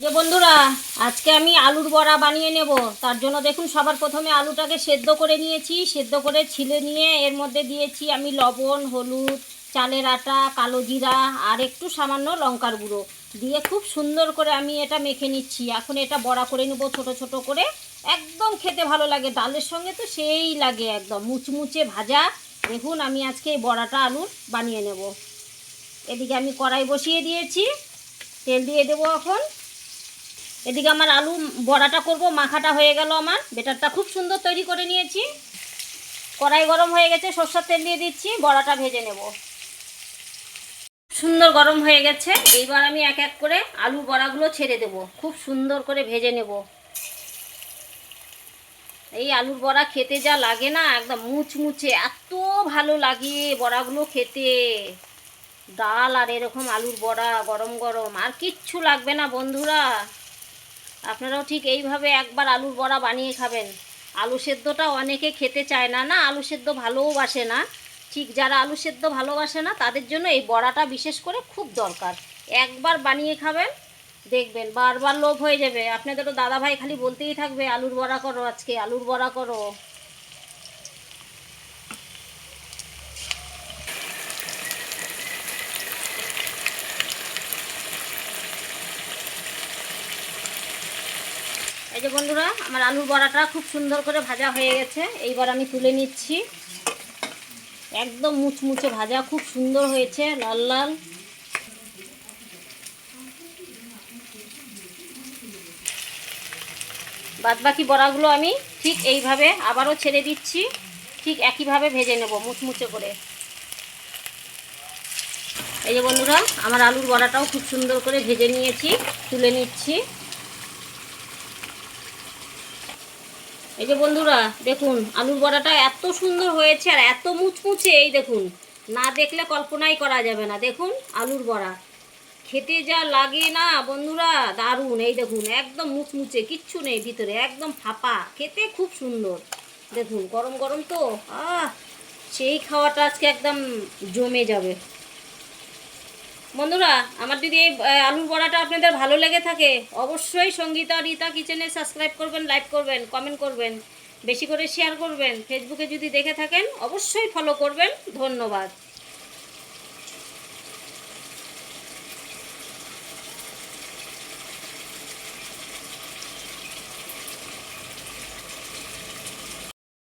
যে বন্ধুরা, আজকে আমি আলুর বড়া বানিয়ে নেব। তার জন্য দেখুন, সবার প্রথমে আলুটাকে সেদ্ধ করে নিয়েছি। সেদ্ধ করে ছিলে নিয়ে এর মধ্যে দিয়েছি আমি লবণ, হলুদ, চালের আটা, কালো জিরা আর একটু সামান্য লঙ্কার গুঁড়ো দিয়ে খুব সুন্দর করে আমি এটা মেখে নিচ্ছি। এখন এটা বড়া করে নেব ছোট ছোট করে। একদম খেতে ভালো লাগে, ডালের সঙ্গে তো সেই লাগে, একদম মুচমুচে ভাজা। দেখুন, আমি আজকে এই বড়াটা আলুর বানিয়ে নেব। এদিকে আমি কড়াই বসিয়ে দিয়েছি, তেল দিয়ে দেবো এখন। এদিকে আমার আলু বড়াটা করব, মাখাটা হয়ে গেল, আমার বেটারটা খুব সুন্দর তৈরি করে নিয়েছি। কড়াই গরম হয়ে গেছে, সরষের তেল দিয়ে দিচ্ছি, বড়াটা ভেজে নেব। সুন্দর গরম হয়ে গেছে, এইবার আমি এক এক করে আলু বড়াগুলো ছেড়ে দেব, খুব সুন্দর করে ভেজে নেব। এই আলুর বড়া খেতে যা লাগে না, একদম মুচমুচে, এত ভালো লাগে বড়াগুলো খেতে। ডাল আর এরকম আলুর বড়া গরম গরম, আর কিচ্ছু লাগবে না বন্ধুরা। আপনারাও ঠিক এইভাবে একবার আলুর বড়া বানিয়ে খাবেন। আলু সেদ্ধটা অনেকে খেতে চায় না, না আলু সেদ্ধ ভালোবাসে না। ঠিক যারা আলু সেদ্ধ ভালোবাসে না তাদের জন্য এই বড়াটা বিশেষ করে খুব দরকার। একবার বানিয়ে খাবেন, দেখবেন বারবার লোভ হয়ে যাবে। আপনাদেরও দাদাভাই খালি বলতেই থাকবে আলুর বড়া করো, আজকে আলুর বড়া করো। এই যে বন্ধুরা, আমার আলুর বড়াটা খুব সুন্দর করে ভাজা হয়ে গেছে। এইবার আমি তুলে নিচ্ছি। একদম মুচমুচে ভাজা, খুব সুন্দর হয়েছে, লাল লাল। বাদবাকি বড়াগুলো আমি ঠিক এইভাবে আবারও ছেড়ে দিচ্ছি, ঠিক একইভাবে ভেজে নেব মুচমুচে করে। এই যে বন্ধুরা, আমার আলুর বড়াটাও খুব সুন্দর করে ভেজে নিয়েছি, তুলে নিচ্ছি। এই যে বন্ধুরা, দেখুন আলুর বড়াটা এত সুন্দর হয়েছে আর এত মুচমুচে, এই দেখুন, না দেখলে কল্পনাই করা যাবে না। দেখুন আলুর বড়া খেতে যা লাগে না বন্ধুরা, দারুণ। এই দেখুন একদম মুচমুচে, কিচ্ছু নেই ভিতরে, একদম ফাঁপা, খেতে খুব সুন্দর। দেখুন গরম গরম তো, সেই খাওয়াটা আজকে একদম জমে যাবে। বন্ধুরা, আমার যদি এই আলুর বড়াটা আপনাদের ভালো লেগে থাকে, অবশ্যই সঙ্গীতা রীতা কিচেনে সাবস্ক্রাইব করবেন, লাইক করবেন, কমেন্ট করবেন, বেশি করে শেয়ার করবেন। ফেসবুকে যদি দেখে থাকেন অবশ্যই ফলো করবেন। ধন্যবাদ।